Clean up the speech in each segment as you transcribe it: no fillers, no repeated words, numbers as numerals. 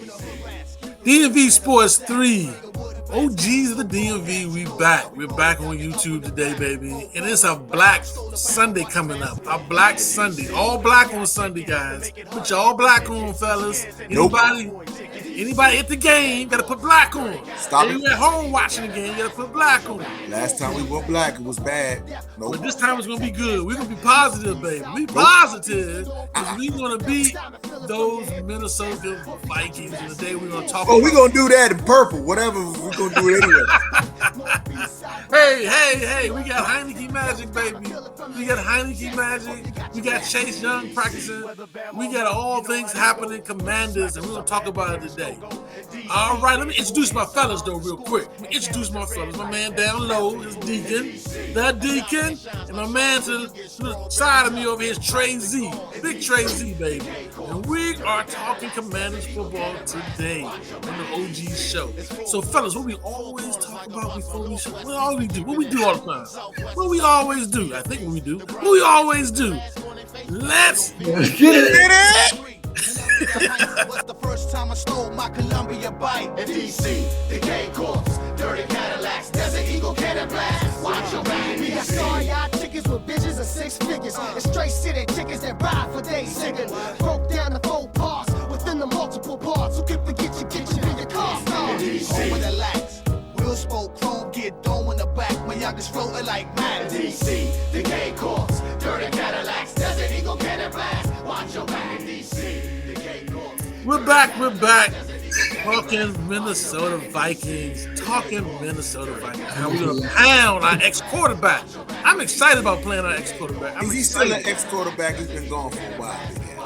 DMV Sports 3. OGs of the DMV, we back. We're back on YouTube today, baby. And it's a Black Sunday coming up. A Black Sunday. All black on Sunday, guys. Put your all black on, fellas. Anybody at the game, gotta put black on. Stop it. You at home watching the game, you gotta put black on. Last time we went black, it was bad. Nope. But this time it's gonna be good. We're gonna be positive, baby. We positive because we're gonna beat those Minnesota Vikings in the day we're gonna talk about. We're gonna do that in purple. Whatever, we're gonna do it anyway. Hey, we got Heineke Magic, baby. We got Heineke Magic. We got Chase Young practicing. We got all things happening, Commanders, and we're gonna talk about it today. All right, let me introduce my fellas though real quick. Let me introduce my fellas. My man down low is Deacon, that Deacon, and my man to the side of me over here is Trey Z, Big Trey Z, baby. And we are talking Commanders football today on the OG show. So fellas, what we always talk about before we show, what we do all the time. What we always do, I think what we always do. Let's get it. Was the first time I stole my Columbia bike in DC, the gay corpse, dirty Cadillacs, Desert Eagle cannon blast. Watch your back. We got star-eyed chickens with bitches of six figures, and straight city chickens that ride for days singing. Broke down the four parts within the multiple parts. Who can forget you get you in your car? Over the lights, wheel spoke chrome, get dome in the back. My youngest rolling like mad. DC, the gay corpse, dirty Cadillacs, Desert Eagle cannon blast. Watch your back in DC. We're back. Talking Minnesota Vikings. How we're going to pound our ex-quarterback. I'm excited about playing our ex-quarterback. Is he still an ex-quarterback? He's been gone for a while.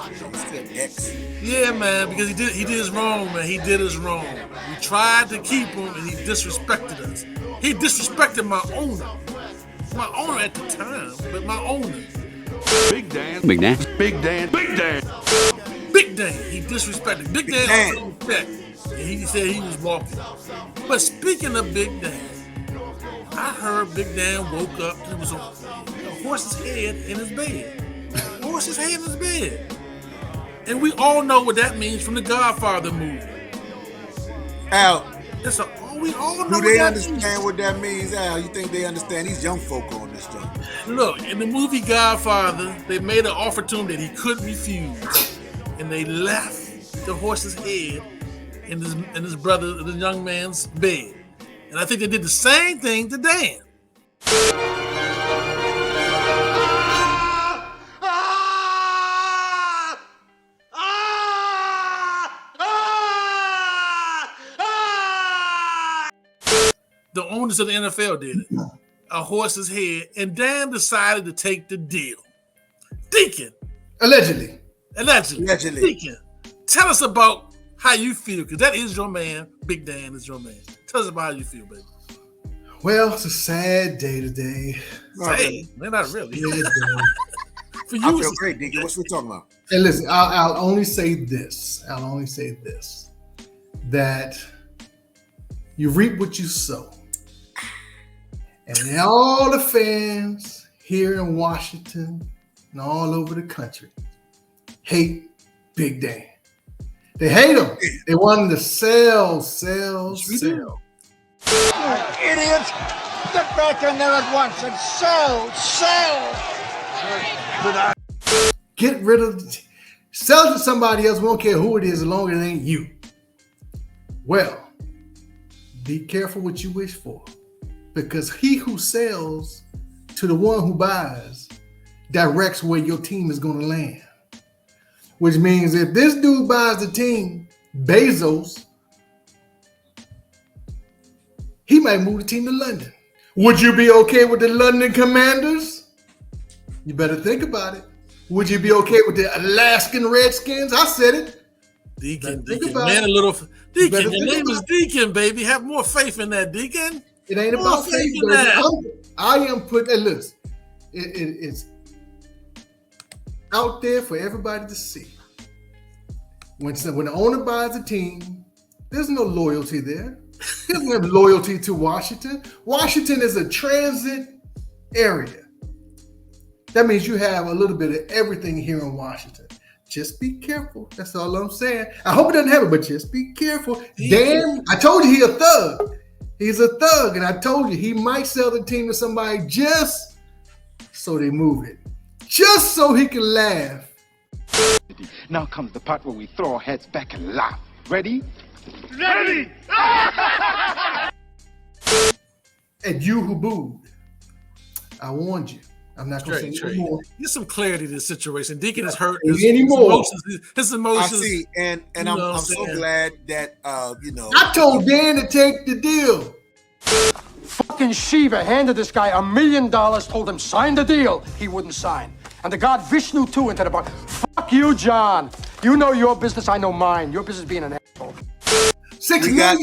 He's still ex. Yeah, man, because he did us wrong, man. He did us wrong. We tried to keep him, and he disrespected us. He disrespected my owner. My owner at the time, but my owner. Big Dan. Big Dan. He disrespected. Big Dan. And he said he was walking. But speaking of Big Dan, I heard Big Dan woke up and there was a horse's head in his bed. And we all know what that means from the Godfather movie. Al, we all know. Do they understand what that means, Al? You think they understand? These young folk on this joint. Look, in the movie Godfather, they made an offer to him that he couldn't refuse. And they left the horse's head in his brother, the young man's bed. And I think they did the same thing to Dan. The owners of the NFL did it. A horse's head. And Dan decided to take the deal. Deacon. Allegedly. Deacon, tell us about how you feel, because that is your man. Big Dan is your man. Tell us about how you feel, baby. Well, it's a sad day today. Sad? Man, not really. For you, I feel great, Deacon. What we talking about? Hey, listen, I'll only say this. That you reap what you sow. And all the fans here in Washington and all over the country hate Big Dan. They hate him. They want him to sell. Idiots! Get back in there at once and sell! Get rid of sell to somebody else, won't care who it is as long as it ain't you. Well, be careful what you wish for, because he who sells to the one who buys directs where your team is going to land. Which means if this dude buys the team, Bezos, he might move the team to London. Would you be okay with the London Commanders? You better think about it. Would you be okay with the Alaskan Redskins? I said it. Deacon, Deacon, your name is Deacon, baby. Have more faith in that, Deacon. It ain't about faith, baby. I am putting, listen, it's out there for everybody to see. When the owner buys a team, there's no loyalty there. There's no loyalty to Washington. Washington is a transit area. That means you have a little bit of everything here in Washington. Just be careful. That's all I'm saying. I hope it doesn't happen, but just be careful. Dan, I told you he's a thug. He's a thug, and I told you he might sell the team to somebody just so they move it. Just so he can laugh. Now comes the part where we throw our heads back and laugh. Ready? Ready! And you who booed, I warned you. I'm not going to say anymore. Get some clarity to the situation. Deacon is hurt. Anymore. His emotions. I see, and I'm so glad that I told Dan to take the deal. Fucking Shiva handed this guy $1 million, told him sign the deal. He wouldn't sign. And the god Vishnu too into the bar. Fuck you, John. You know your business, I know mine. Your business being an asshole. 6 billion?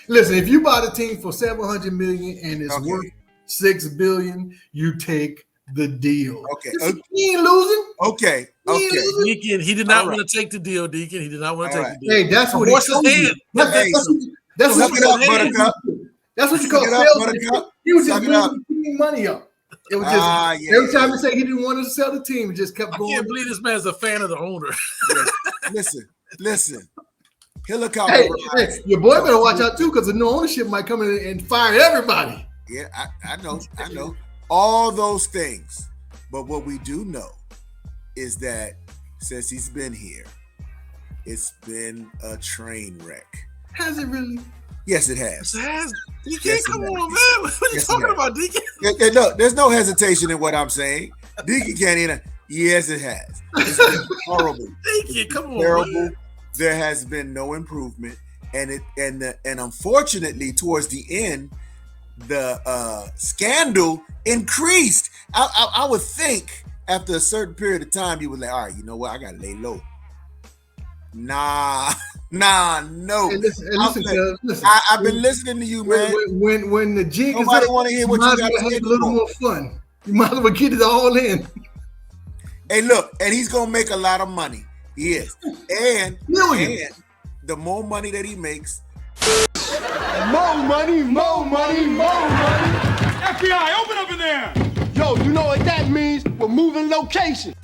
Listen, if you buy the team for $700 million and it's worth $6 billion, you take the deal. Okay. He ain't losing. Okay. Deacon, he did not want to take the deal, Deacon. He did not want to take the deal. Hey, that's what he told you. That's what you call Buttercup. That's what you call sales. He was just moving money up. It was just every time he said he didn't want to sell the team, it just kept going. I can't believe this man's a fan of the owner. Listen. Helicopter. Hey, your boy better watch out too, because the new ownership might come in and fire everybody. Yeah, I know. All those things. But what we do know is that since he's been here, it's been a train wreck. Has it really? Yes, it has. You can't come on, man. What are you talking about, Deacon? No, there's no hesitation in what I'm saying. Deacon can't even. Yes, it has. It's been horrible. Deacon, come on, terrible. Man. There has been no improvement, and unfortunately, towards the end, the scandal increased. I would think after a certain period of time, you would like, all right, you know what? I gotta lay low. No. Hey, listen. I've been listening to you, man. When the jig is nobody want to hear what you got to say. A little more fun. You might as well get it all in. Hey, look, and he's gonna make a lot of money. He is, and the more money that he makes, More money. FBI, open up in there! Yo, you know what that means? We're moving location.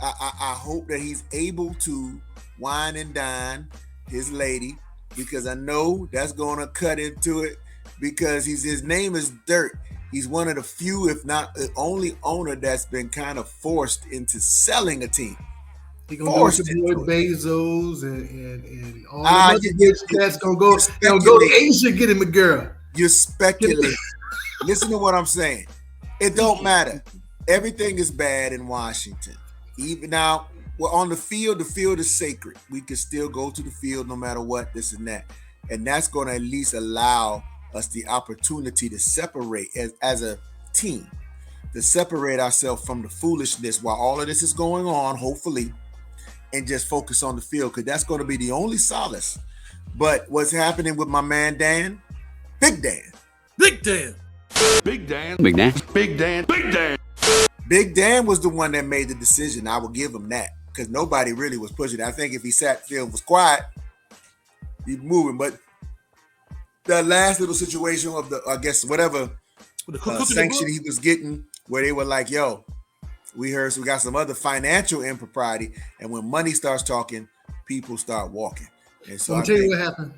I hope that he's able to wine and dine his lady, because I know that's going to cut into it, because his name is Dirt. He's one of the few, if not the only owner that's been kind of forced into selling a team. He gonna go to boy Bezos and all the other cats gonna go to Asia get him a girl. You're speculating. Listen to what I'm saying. It don't matter. Everything is bad in Washington. Even now, we're on the field is sacred. We can still go to the field no matter what, this and that. And that's going to at least allow us the opportunity to separate as a team, to separate ourselves from the foolishness while all of this is going on, hopefully, and just focus on the field, because that's going to be the only solace. But what's happening with my man Dan? Big Dan. Big Dan was the one that made the decision. I will give him that, because nobody really was pushing it. I think if he sat still and was quiet, he'd moving. But the last little situation of the, I guess, whatever sanction he was getting, where they were like, yo, we heard we got some other financial impropriety. And when money starts talking, people start walking. And so I'll tell you what happened.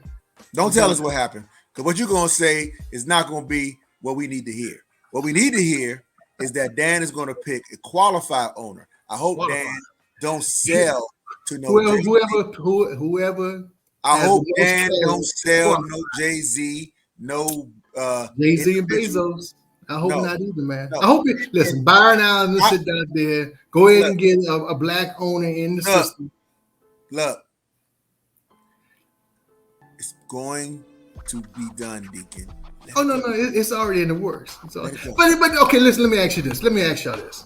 Don't tell us what happened, because what you're going to say is not going to be what we need to hear. What we need to hear is that Dan is going to pick a qualified owner. I hope Dan don't sell to no whoever. I hope Dan don't sell no Jay-Z, no Jay-Z and Bezos. I hope not either, man. No. I hope listen, Byron Allen sit down there. Go ahead and get a black owner in the system. Look, it's going to be done, Deacon. No, it's already in the works. But okay, listen. Let me ask you this. Let me ask y'all this.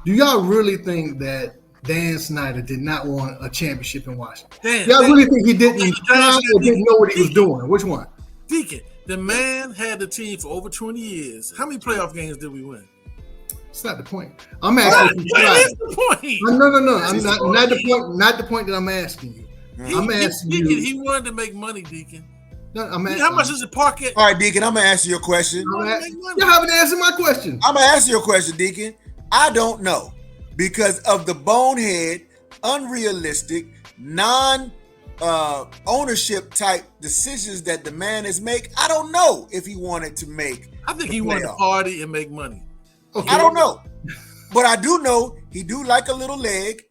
Do y'all really think that Dan Snyder did not want a championship in Washington? Y'all really think he didn't try or didn't know what he was doing? Which one? Deacon, the man had the team for over 20 years. How many playoff games did we win? It's not the point. I'm asking you. What is the point? No. I'm not the point. Not the point that I'm asking you. I'm asking you. He wanted to make money, Deacon. No, how much does it park at? All right, Deacon, I'm going to answer your question. You haven't answered my question. I'm going to answer your question, Deacon. I don't know, because of the bonehead unrealistic, ownership type decisions that the man is make. I don't know if he wanted to make. I think he wanted to party and make money. Okay. I don't know, but I do know he do like a little leg.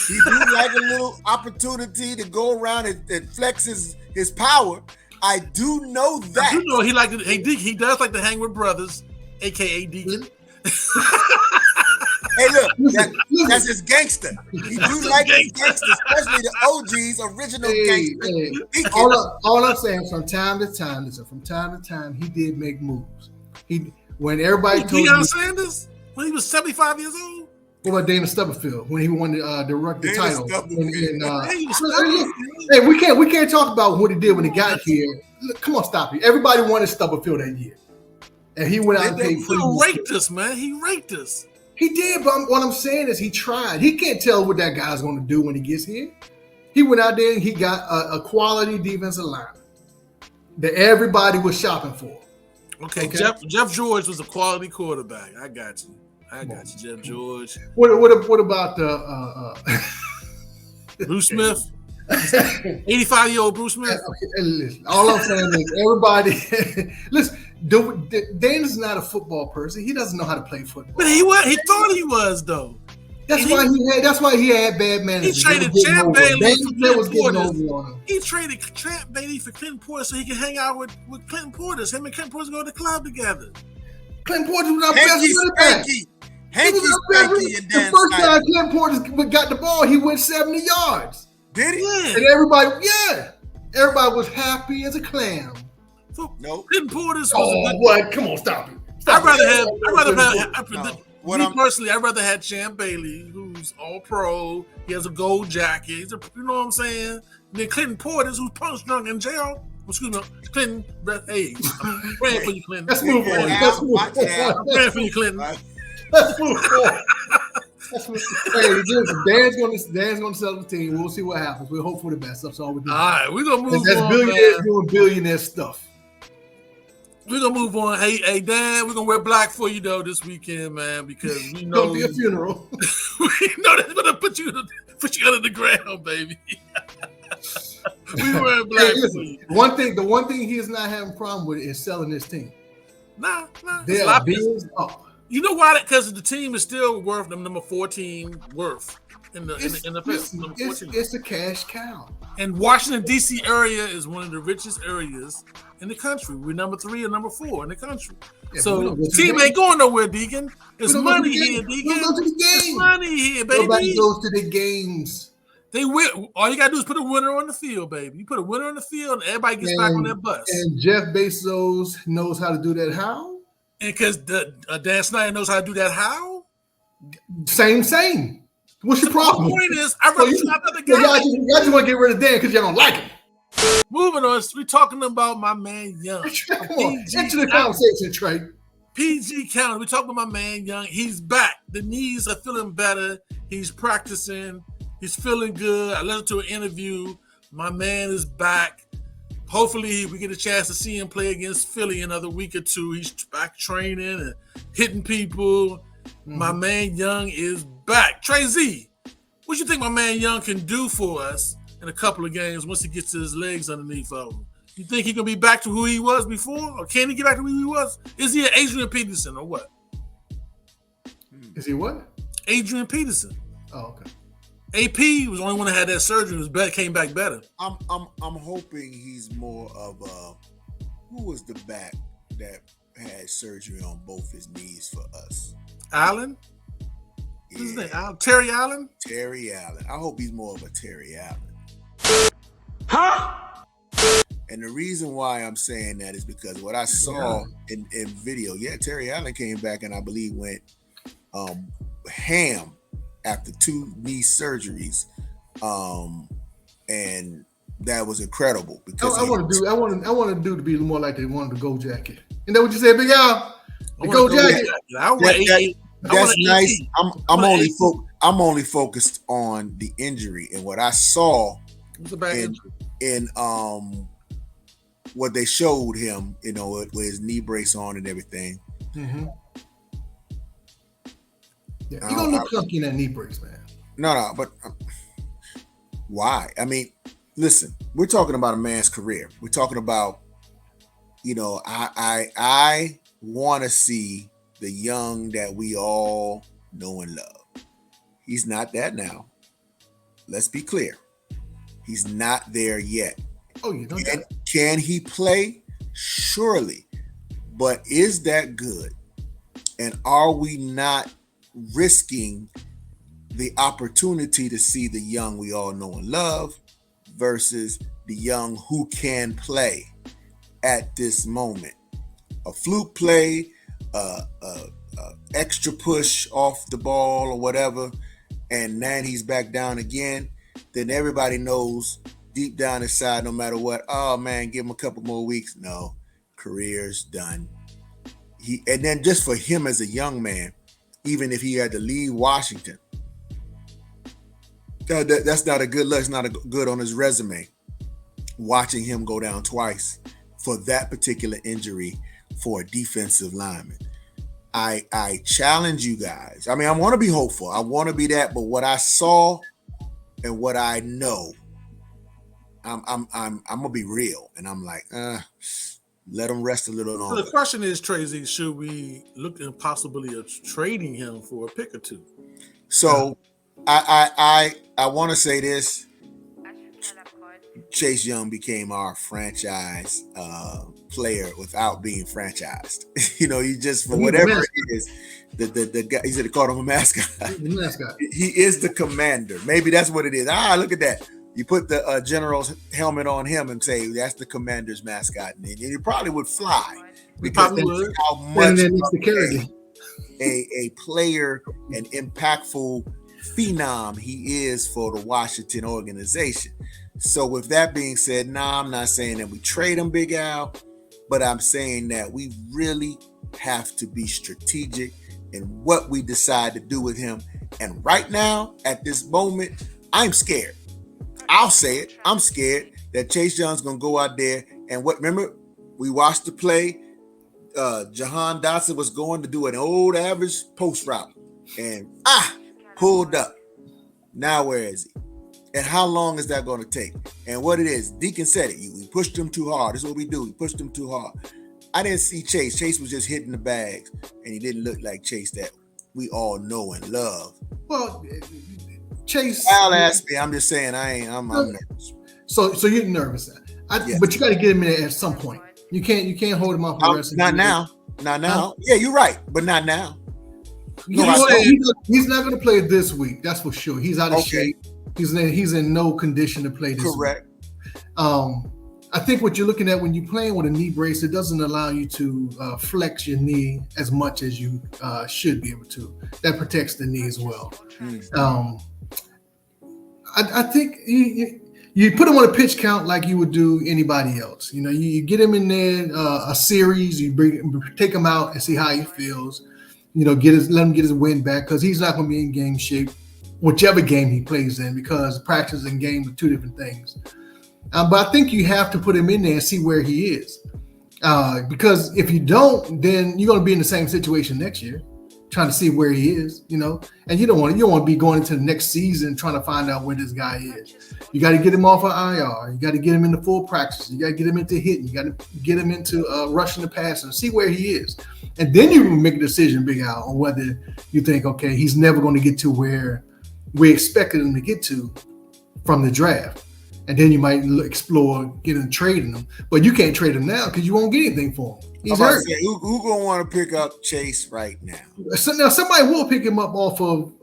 He do like a little opportunity to go around and flex his power. I do know that. I do know he does like to hang with brothers, aka Deacon. Hey, look, that's his gangster. He do like his gangster, especially the OG's original gangster. Hey. All I'm saying, from time to time, he did make moves. When everybody told Deion Sanders, when he was 75 years old. What about Damon Stubblefield when he won the title? Hey, we can't talk about what he did when he got here. Look, come on, stop it. Everybody wanted Stubblefield that year, and he went out and paid for. He raked us, man. He raked us. He did, but what I'm saying is he tried. He can't tell what that guy's going to do when he gets here. He went out there and he got a quality defensive line that everybody was shopping for. Okay. Jeff George was a quality quarterback. I got you, Jeff George. What about the Bruce Smith? 85-year-old Bruce Smith. Listen, all I'm saying is everybody. Listen, Dan is not a football person. He doesn't know how to play football. But he was. He thought he was though. That's why he had bad management. He traded Champ Bailey for Clinton Portis. He traded Champ Bailey for Clinton Portis so he could hang out with Clinton Portis. Him and Clinton Portis go to the club together. Clinton Portis was our best running back. The first time Clinton Portis got the ball, he went 70 yards. Did he? Yeah. And everybody was happy as a clam. No. Clinton Portis was a good. What? Come on, stop it. I'd rather have Champ Bailey, who's all pro. He has a gold jacket. You know what I'm saying? Then Clinton Portis, who's punch drunk in jail. Excuse me, Clinton. Hey, I'm praying for you, Clinton. Let's move on. I'm praying for you, Clinton. Let's move on. Hey, Dan's gonna sell the team. We'll see what happens. We'll hope for the best. That's all we're doing. All right, we're gonna move on. That's billionaires doing billionaire stuff. We're gonna move on. Hey, Dan, we're gonna wear black for you though this weekend, man, because we know gonna be a funeral. We know that's gonna put you under the ground, baby. We wearing black for you. The one thing he is not having a problem with is selling his team. Nah. They are bills up. You know why? Because the team is still worth them number 14 worth in the NFL. It's a cash cow. And Washington D.C. area is one of the richest areas in the country. We're number 3 and number 4 in the country. Yeah, so the team ain't going nowhere, Deacon. It's money here, Deacon. We'll go to the game. It's money here, baby. Nobody goes to the games. They win. All you gotta do is put a winner on the field, baby. You put a winner on the field, and everybody gets back on their bus. And Jeff Bezos knows how to do that. How? And because Dan Snyder knows how to do that. How? Same. What's your problem? The point is, I'd rather try another guy. Y'all just want to get rid of Dan because y'all don't like him. Moving on, we're talking about my man Young. Come on, into the conversation, Trey. PG County. We're talking about my man Young. He's back. The knees are feeling better. He's practicing. He's feeling good. I listened to an interview. My man is back. Hopefully, we get a chance to see him play against Philly in another week or two. He's back training and hitting people. Mm-hmm. My man Young is back. Trey Z, what you think my man Young can do for us in a couple of games once he gets his legs underneath him? You think he can be back to who he was before? Or can he get back to who he was? Is he an Adrian Peterson or what? Is he what? Adrian Peterson. Oh, okay. AP was the only one that had that surgery. Came back better. I'm hoping he's more of a. Who was the back that had surgery on both his knees for us? Allen. What's his name? Terry Allen. Terry Allen. I hope he's more of a Terry Allen. Huh? And the reason why I'm saying that is because what I saw in video. Yeah, Terry Allen came back and I believe went ham after 2 knee surgeries, and that was incredible. Because I want to do to be more like they wanted the gold jacket. You know what you said, Big Al? The gold jacket. That's nice. I'm only focused on the injury and what I saw in what they showed him. You know, with his knee brace on and everything. Mm-hmm. Yeah, you don't look clunky in that knee brace, man. No, but Why? I mean, listen, we're talking about a man's career. We're talking about, I want to see the young that we all know and love. He's not that now. Let's be clear. He's not there yet. Oh, you know that. Can he play? Surely. But is that good? And are we not risking the opportunity to see the young we all know and love versus the young who can play at this moment? A fluke play, extra push off the ball or whatever, and then he's back down again, then everybody knows deep down inside, no matter what, oh man, give him a couple more weeks. No, career's done. And then just for him as a young man, even if he had to leave Washington, that's not a good look. It's not a good on his resume. Watching him go down twice for that particular injury for a defensive lineman. I challenge you guys. I mean, I want to be hopeful. I want to be that, but what I saw and what I know, I'm gonna be real, and I'm like, let him rest a little longer. So the question is, Tracy, should we look at the possibility of trading him for a pick or two? So I want to say this. Chase Young became our franchise player without being franchised. He just, for whatever it is, the guy, he said they called him a mascot. The mascot. He is the commander. Maybe that's what it is. Look at that. You put the general's helmet on him and say that's the commander's mascot, and he probably would fly because that's how much a player, an impactful phenom he is for the Washington organization. So with that being said, I'm not saying that we trade him, Big Al, but I'm saying that we really have to be strategic in what we decide to do with him. And right now, at this moment, I'm scared. I'll say it. I'm scared that Chase Young's going to go out there and remember, we watched the play. Jahan Dotson was going to do an old average post route and pulled up. Now where is he? And how long is that going to take? And what it is, Deacon said it. We pushed him too hard. This is what we do. We pushed him too hard. I didn't see Chase. Chase was just hitting the bags, and he didn't look like Chase that we all know and love. Well, Chase. Al asked me. I'm just saying I'm nervous. So you're nervous. Yeah. But you got to get him in there at some point. You can't hold him up for the rest of the Not now. Not now. Yeah, you're right, but not now. He's not going to play this week. That's for sure. He's out of shape. He's in no condition to play this Correct. week. I think what you're looking at when you're playing with a knee brace, it doesn't allow you to flex your knee as much as you should be able to. That protects the knee as well. I think you put him on a pitch count like you would do anybody else. You get him in there a series, you take him out and see how he feels. Let him get his wind back because he's not going to be in game shape, whichever game he plays in, because practice and game are two different things. But I think you have to put him in there and see where he is. Because if you don't, then you're going to be in the same situation next year, trying to see where he is, and you don't want to be going into the next season trying to find out where this guy is. You got to get him off of IR. You got to get him into full practice. You got to get him into hitting. You got to get him into rushing the pass and see where he is. And then you make a decision, Big Al, on whether you think, okay, he's never going to get to where we expected him to get to from the draft. And then you might explore trading him. But you can't trade him now because you won't get anything for him. He's hurt. Who going to want to pick up Chase right now? So now somebody will pick him up off of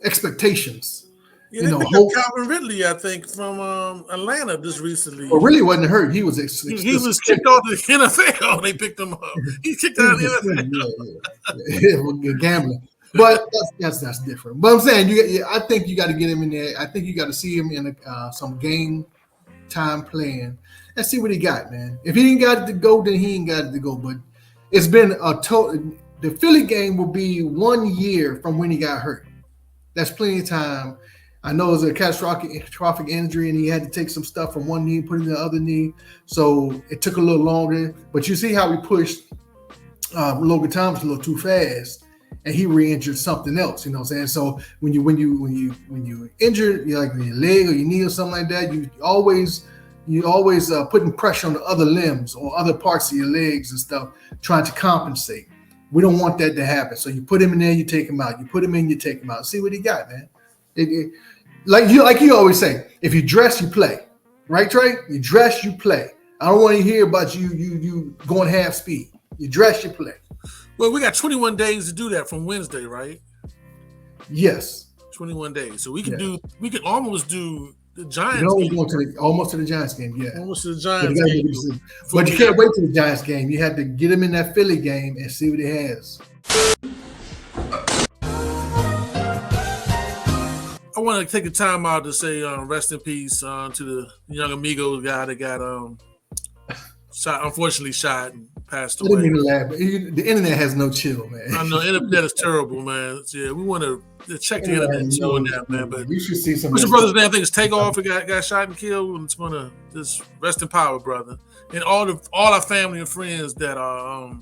expectations. Yeah, they picked up Calvin Ridley, I think, from Atlanta just recently. Well, really wasn't hurt. He was he was kicked off the NFL. They picked him up. He kicked out of the NFL. Yeah. Gambling. But that's different. But I'm saying, I think you got to get him in there. I think you got to see him in some game time playing and see what he got, man. If he ain't got it to go, then he ain't got it to go. But it's been the Philly game will be 1 year from when he got hurt. That's plenty of time. I know it was a catastrophic injury, and he had to take some stuff from one knee, put it in the other knee. So it took a little longer. But you see how we pushed Logan Thomas a little too fast. and he re-injured something else. You know what I'm saying? So when you injure, like your leg or your knee or something like that, you always putting pressure on the other limbs or other parts of your legs and stuff, trying to compensate. We don't want that to happen. So you put him in there, you take him out. You put him in, you take him out. See what he got, man. Like you always say, if you dress, you play. Right, Trey? You dress, you play. I don't want to hear about you going half speed. You dress, you play. Well, we got 21 days to do that from Wednesday, right? Yes. 21 days. So we can almost do the Giants game. Almost to the Giants game, yeah. Almost to the Giants game. But you can't wait to the Giants game. You have to get him in that Philly game and see what he has. I want to take a time out to say rest in peace to the young amigo guy that got unfortunately shot and passed away. I didn't mean to laugh, but the internet has no chill, man. I know, internet is terrible, man. Yeah, we want to check the internet too on that, man. But we should see some. What's your brother's name? I think it's Takeoff. He got shot and killed. And it's gonna just rest in power, brother. And all our family and friends that are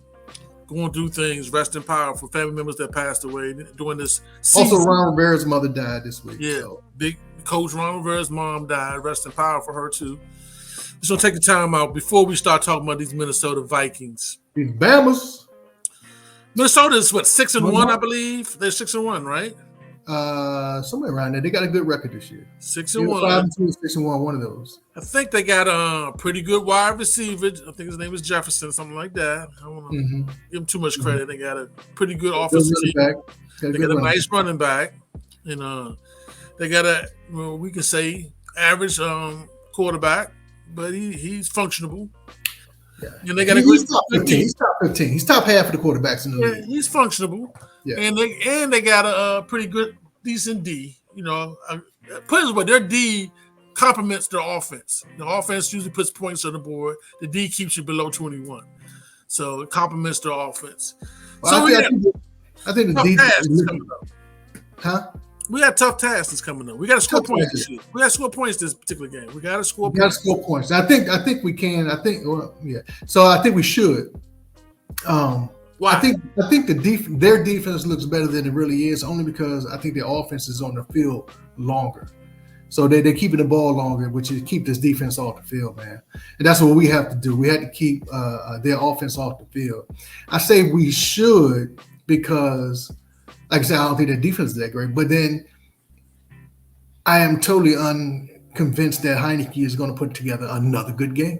going through things, rest in power for family members that passed away during this season. Also, Ron Rivera's mother died this week. Yeah, big coach Ron Rivera's mom died. Rest in power for her too. Just gonna take the time out before we start talking about these Minnesota Vikings. These Bamas. Minnesota is 6-1, I believe. They're 6-1, right? Somewhere around there. They got a good record this year. 6-1. 5-2, 6-1, one of those. I think they got a pretty good wide receiver. I think his name is Jefferson, something like that. I don't want to give him too much credit. They got a pretty good offensive team. They got a nice running back, and they got we can say average quarterback, but he's functionable. Yeah. And they got he's top 15. He's top 15. He's top half of the quarterbacks in the league. He's functionable. Yeah. And they got a pretty good, decent D. You know, put it this way, their D complements their offense. The offense usually puts points on the board. The D keeps you below 21. So it complements their offense. Well, I think the D is coming up. Huh? We got tough tasks that's coming up. We got to score points this year. We got to score points this particular game. We got to score points. I think we can. So I think we should. Why? I think their defense looks better than it really is, only because I think their offense is on the field longer. So they're keeping the ball longer, which is keep this defense off the field, man. And that's what we have to do. We have to keep their offense off the field. I say we should because, like I said, I don't think their defense is that great. But then I am totally unconvinced that Heineke is going to put together another good game,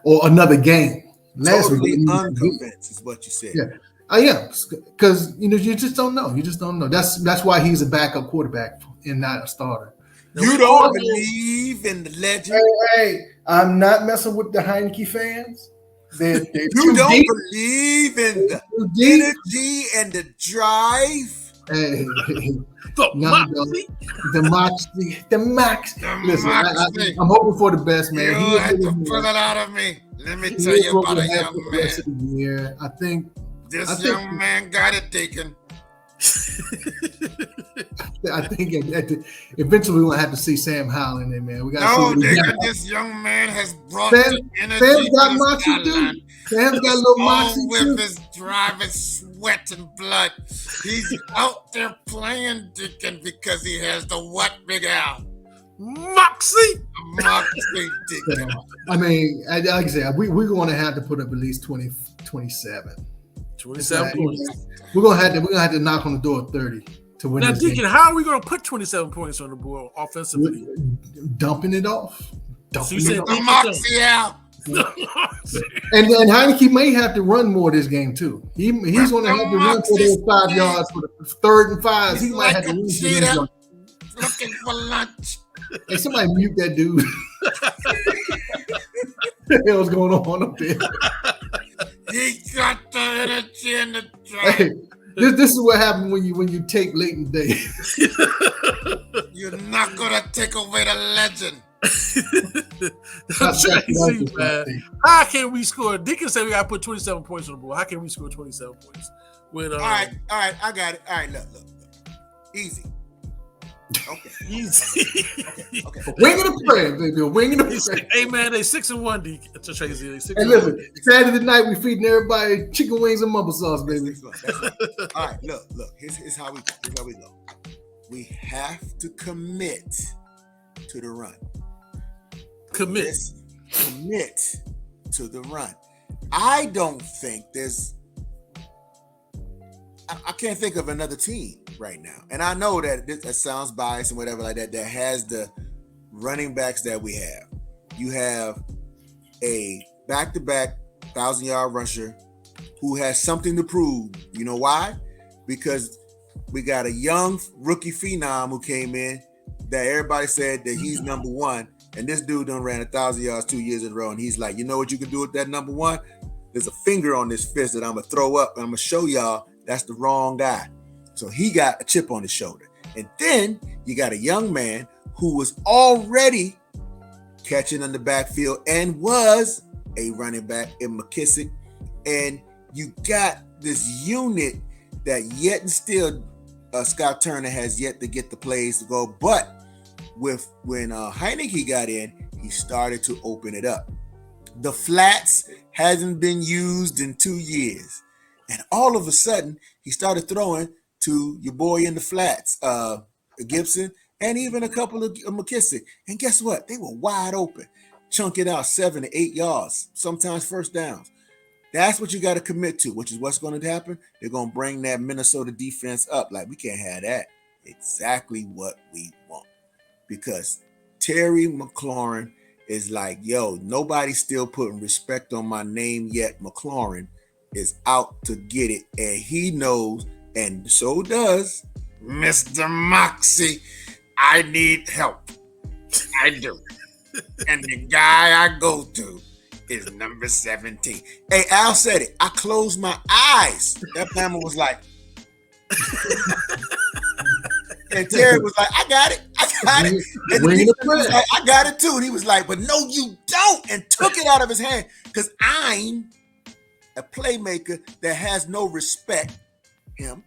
or another game. Totally unconvinced is what you said. Yeah, I am, because you just don't know. You just don't know. That's why he's a backup quarterback and not a starter. You don't believe in the legend. Hey, I'm not messing with the Heineke fans. They're you don't believe in the energy and the drive. Hey, the moxie. Listen, I'm hoping for the best, man. You had to pull it out of me. Let me tell you about a young man. Yeah, I think this young man got it taken. I think eventually we're gonna have to see Sam Howell in there, man. We got this young man has brought the energy. Sam's got moxie too. Sam's got a little moxie with his driving sweat and blood. He's out there playing Deacon because he has the what, Big Al? Moxie Deacon. I mean, like I said, we're going to have to put up at least 27. 27 points. We're gonna have to knock on the door at 30 to win. Now, this Deacon, game. how are we gonna put 27 points on the board offensively? Dumping it off. The moxie out. And then Heineke may have to run more this game too. He's going to have to run for those 5 yards for the 3rd and 5s. He might have to run cheetah looking for lunch. Hey, somebody mute that dude. What the hell's going on up there? He got the energy and the drive. Hey, this is what happens when you take late in the day. You're not gonna take away the legend. Crazy, man. How can we score? Deacon said we gotta put 27 points on the board. How can we score 27 points? All right, I got it. All right, look. Easy. Okay. Easy. Okay. A wing and a prayer, baby. A wing and a prayer. Hey man, they 6-1. D. Tracy, they 6-1. Hey, listen. Saturday night we feeding everybody chicken wings and mumble sauce, baby. That's right. All right, look. Here's how we go. We have to commit to the run. Commit To the run. I don't think I can't think of another team right now. And I know that that sounds biased and whatever like that has the running backs that we have. You have a back-to-back 1,000-yard rusher who has something to prove. You know why? Because we got a young rookie phenom who came in that everybody said that he's number one. And this dude done ran 1,000 yards 2 years in a row. And he's like, you know what you can do with that number one? There's a finger on this fist that I'm going to throw up. And I'm going to show y'all that's the wrong guy. So he got a chip on his shoulder. And then you got a young man who was already catching in the backfield and was a running back in McKissick. And you got this unit that yet and still Scott Turner has yet to get the plays to go. But when Heineke got in, he started to open it up. The flats hasn't been used in 2 years. And all of a sudden, he started throwing to your boy in the flats, Gibson, and even a couple of McKissick. And guess what? They were wide open, chunking out 7 to 8 yards, sometimes first downs. That's what you got to commit to, which is what's going to happen. They're going to bring that Minnesota defense up. Like, we can't have that. Exactly what we want. Because Terry McLaurin is like, yo, nobody's still putting respect on my name yet. McLaurin is out to get it. And he knows, and so does Mr. Moxie. I need help. I do. And the guy I go to is number 17. Hey, Al said it. I closed my eyes. That Bama was like, and Terry was like, I got it. And he was like, I got it too. And he was like, but no, you don't. And took it out of his hand because I'm a playmaker that has no respect. Him.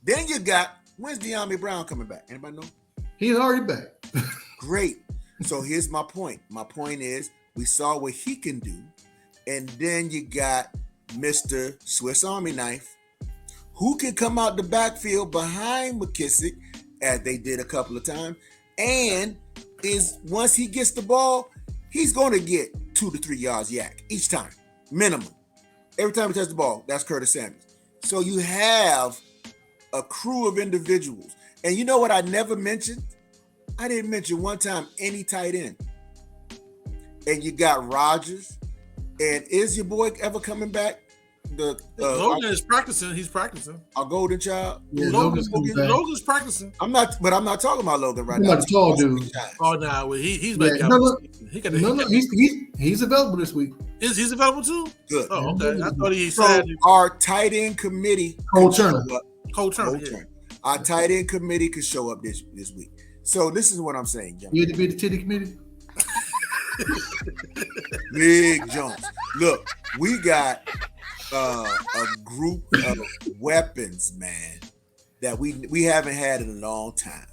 Then you got, when's De'Ami Brown coming back? Anybody know? He's already back. Great. So here's my point. My point is we saw what he can do. And then you got Mr. Swiss Army Knife who can come out the backfield behind McKissick as they did a couple of times. And is once he gets the ball, he's going to get 2 to 3 yards yak each time, minimum. Every time he touches the ball, that's Curtis Samuels. So you have a crew of individuals. And you know what I never mentioned? I didn't mention one time any tight end. And you got Rodgers. And is your boy ever coming back? Logan is practicing. He's practicing. Our golden child. Yeah, Logan's practicing. I'm not talking about Logan right now. Not a tall dude. Oh no, he's back. He's available this week. He's available too. Good. Oh, okay. I thought he so said our tight end committee. Cole Turner. Yeah. Our tight end committee could show up this week. So this is what I'm saying, John. You had to be the titty committee. Big Jones. Look, we got a group of weapons, man, that we haven't had in a long time.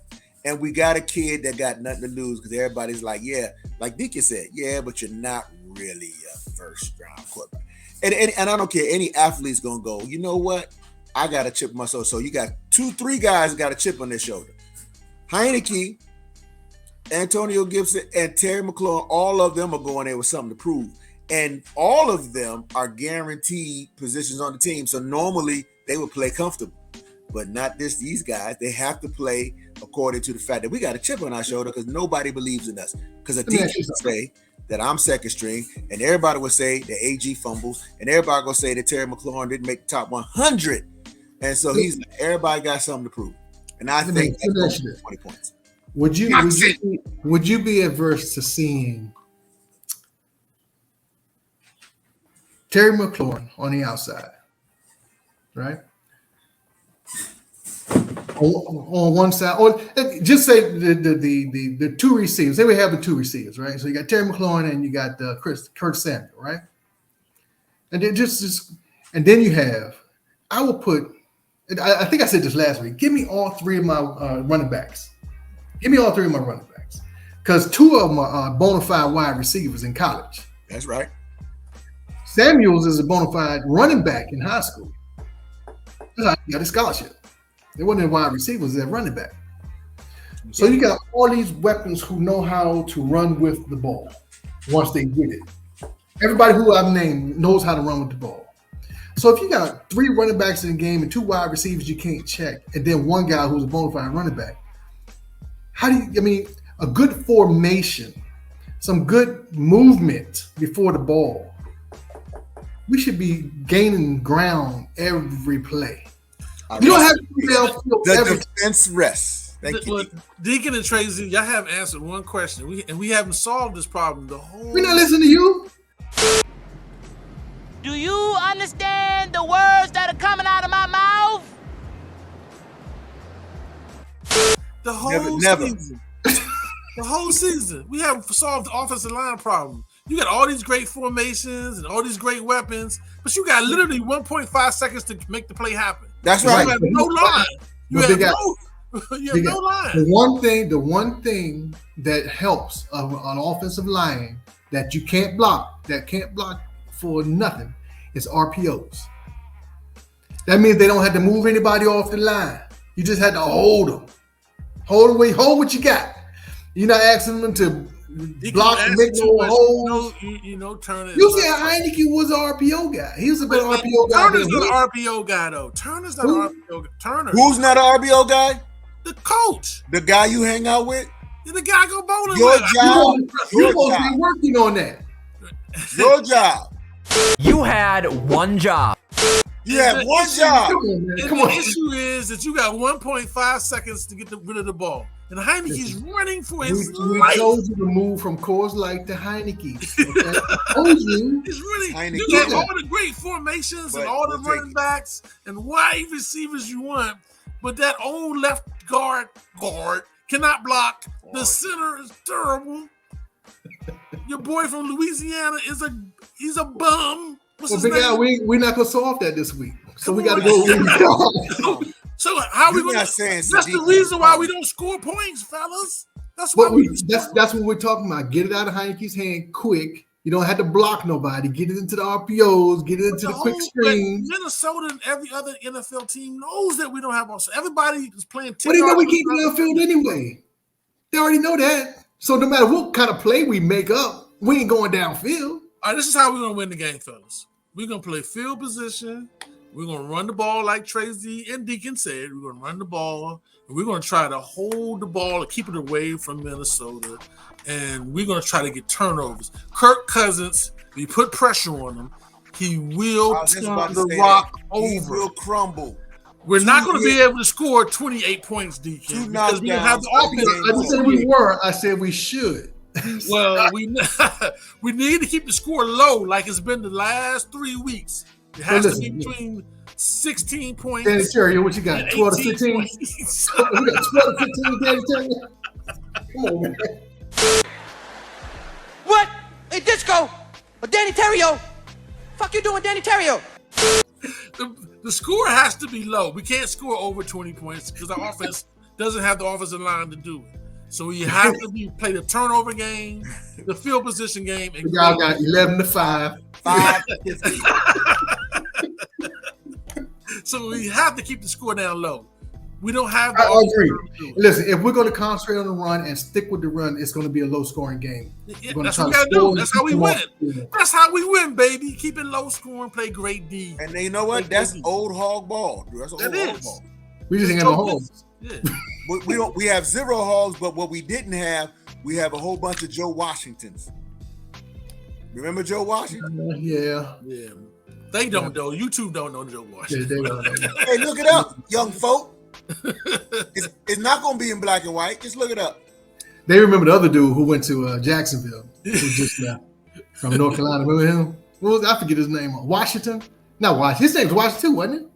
And we got a kid that got nothing to lose because everybody's like, yeah, like Deacon said, yeah, but you're not really a first round quarterback. And I don't care, any athlete's gonna go, you know what? I got a chip on my shoulder. So you got 2-3 guys got a chip on their shoulder. Heineke, Antonio Gibson, and Terry McLaurin, all of them are going there with something to prove. And all of them are guaranteed positions on the team. So normally they would play comfortable, but not these guys. They have to play according to the fact that we got a chip on our shoulder because nobody believes in us. Because a teacher would say that I'm second string, and everybody would say that AG fumbles, and everybody will say that Terry McLaurin didn't make the top 100. And so everybody got something to prove. And I think that's 20 points. Would you be adverse to seeing Terry McLaurin on the outside, right? On one side, or just say the two receivers. Say we have the two receivers, right? So you got Terry McLaurin and you got Kurt Samuel, right? And then and then you have, I will put, I think I said this last week. Give me all three of my running backs Give me all three of my running backs. Because two of them are bona fide wide receivers in college. That's right. Samuels is a bona fide running back in high school. That's how he got a scholarship. They wasn't wide receivers, they're running back. So you got all these weapons who know how to run with the ball once they get it. Everybody who I've named knows how to run with the ball. So if you got three running backs in the game and two wide receivers you can't check, and then one guy who's a bona fide running back, a good formation, some good movement before the ball, we should be gaining ground every play. You don't have to be the defense rests. Thank you. Deacon and Tracy, y'all haven't answered one question. We haven't solved this problem the whole. We're not listening to you. Do you understand the words that are coming out of my mouth? The whole season. The whole season. We haven't solved the offensive line problem. You got all these great formations and all these great weapons, but you got literally 1.5 seconds to make the play happen. That's right. You have no line. You have no line. The one thing that helps an offensive line that you can't block, for nothing, is RPOs. That means they don't have to move anybody off the line. You just had to hold them. Hold what you got. You're not asking them to block and make no holes. Turner. You said Heineke was an RPO guy. He was a better RPO guy. Turner's not an RPO guy, though. Turner's not an RPO guy. Turner. Who's not an RPO guy? The coach. The guy you hang out with? The guy go bowling Your with. job. You're supposed to be working on that. Your job. You had one job. You had one job. Come on. The issue is that you got 1.5 seconds to get rid of the ball. And Heineke's running for his life. We told you to move from Coors Light to Heineke. Okay? Told you. He's running. Heineke. You got all the great formations and all the running backs and wide receivers you want, but that old left guard cannot block. The center is terrible. Your boy from Louisiana he's a bum. What's his name? We're not gonna solve that this week. So we gotta go. So how are we gonna? That's the reason why we don't score points, fellas. That's why that's what we're talking about. Get it out of Heineke's hand quick. You don't have to block nobody. Get it into the RPOs. Get it into the quick screens. Minnesota and every other NFL team knows that we don't have also. Everybody is playing. But they know we keep the field anyway. They already know that. So no matter what kind of play we make up, we ain't going downfield. All right, this is how we're gonna win the game, fellas. We're gonna play field position. We're going to run the ball like Tracy and Deacon said. We're going to run the ball. And we're going to try to hold the ball and keep it away from Minnesota. And we're going to try to get turnovers. Kirk Cousins, we put pressure on him. He will turn the rock over. He will crumble. We're not going to be able to score 28 points, Deacon. Because we don't have the offense. I didn't say we were. I said we should. Well, we need to keep the score low like it's been the last 3 weeks. It has to be between 16 points. Danny Terry, what you got? 12 to 15? We got 12 to 15, Danny Terry. Come on, man. What? Hey, Disco! Or Danny Terrio! Fuck you doing, Danny Terrio? The score has to be low. We can't score over 20 points because our offense doesn't have the offensive line to do it. So you have to play the turnover game, the field position game. And y'all got 11 to 5. 5 So we have to keep the score down low. We don't have. I agree. Listen, if we're going to concentrate on the run and stick with the run, it's going to be a low-scoring game. Yeah, that's what we got to do. That's how we win. That's how we win, baby. Keep it low-scoring, play great D. And you know what? That's old hog ball. That's old hog ball. We just ain't got no hogs. Yeah. We have 0 hogs, but what we didn't have, we have a whole bunch of Joe Washingtons. Remember Joe Washington? Yeah. They don't know. YouTube don't know Joe Washington. Yeah, they don't know. Hey, look it up, young folk. It's not going to be in black and white. Just look it up. They remember the other dude who went to Jacksonville, who just left from North Carolina. Remember him? I forget his name. Washington? Not Washington. His name's Washington, wasn't it?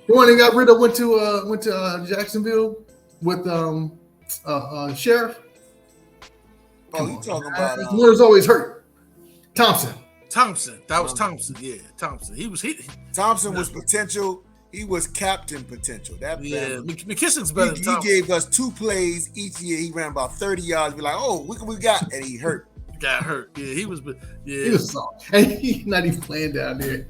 The one that got rid of went to Jacksonville with Sheriff. Oh, you talking about? The one who's always hurt. Thompson. That was Thompson. Yeah, Thompson. Thompson was potential. He was captain potential. That Yeah, man, McKisson's better than he Thomas. gave us 2 plays each year. He ran about 30 yards. We're like, oh, what we got? And he hurt. Got hurt. Yeah, he was. Yeah, He was soft. And he's not even playing down there.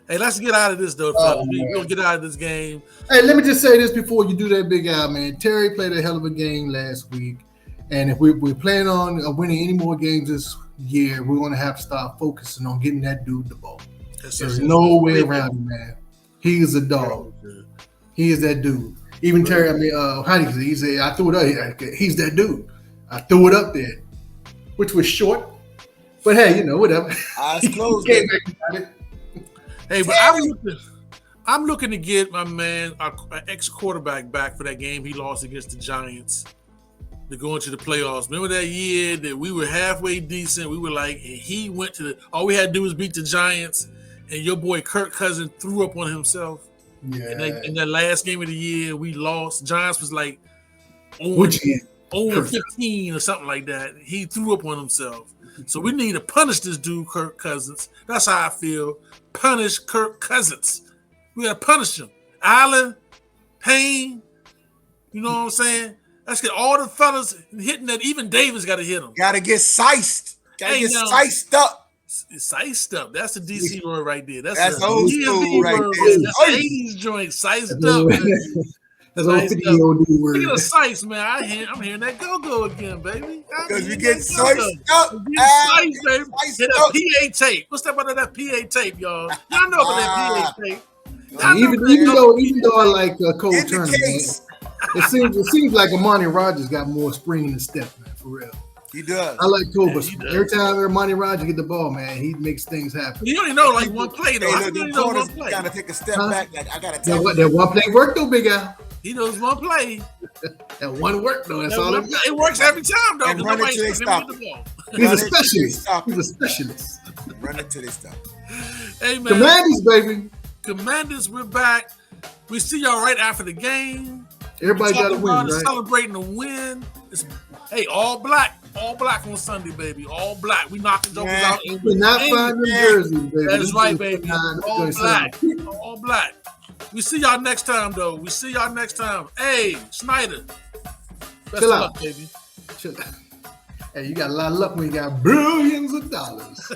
Hey, let's get out of this though, fellas. We're gonna get out of this game. Hey, let me just say this before you do that, Big Al, man. Terry played a hell of a game last week. And if we're planning on winning any more games this year, we're going to have to start focusing on getting that dude the ball. There's no way around it, man. He is a dog. He is that dude. Even Terry, Heineken, he said, I threw it up. He's that dude. I threw it up there, which was short. But hey, whatever. Eyes closed. Hey, but I'm looking to get my man, our ex-quarterback, back for that game he lost against the Giants to go into the playoffs. Remember that year that we were halfway decent? We were like, and he went to all we had to do was beat the Giants, and your boy Kirk Cousins threw up on himself. Yeah. In that last game of the year, we lost. Giants was like 0-15 or something like that. He threw up on himself. So we need to punish this dude, Kirk Cousins. That's how I feel. Punish Kirk Cousins. We got to punish him. Allen, Payne, you know what I'm saying? Let's get all the fellas hitting that. Even Davis got to hit him. Got to get sized. Got to get sized up. Sized up. That's a DC word right there. That's old school right there. That's an 80s joint. Sized up. That's old 50-year-old dude word. Speaking of size, man, I'm hearing that go-go again, baby. Because we get sized up. Sized, baby. Hit that PA tape. What's that about that PA tape, y'all? Y'all know about that PA tape. Even though I like Cole Turner, man, it seems like Amani Rogers got more spring in the step, man, for real. He does. I like Cole, but every time Amani Rogers get the ball, man, he makes things happen. You only know like one play, though. Hey, look, corners got to take a step back. Like, I got to tell you. That one play worked, though, Big Al. He knows one play. That one worked, though. That's all it It works every time, though. And run it till they stop it. He's a specialist. He's a specialist. Run it till they stop. Hey, man. Commanders, baby. Commanders, we're back. We see y'all right after the game. Everybody got to win, right? Celebrating the win. All black on Sunday, baby. All black. We knocking jokers out. We're not finding jerseys, baby. That's right, baby. All black. All black. We see y'all next time, though. We see y'all next time. Hey, Snyder. Best of luck, baby. Chill out. Hey, you got a lot of luck when you got billions of dollars.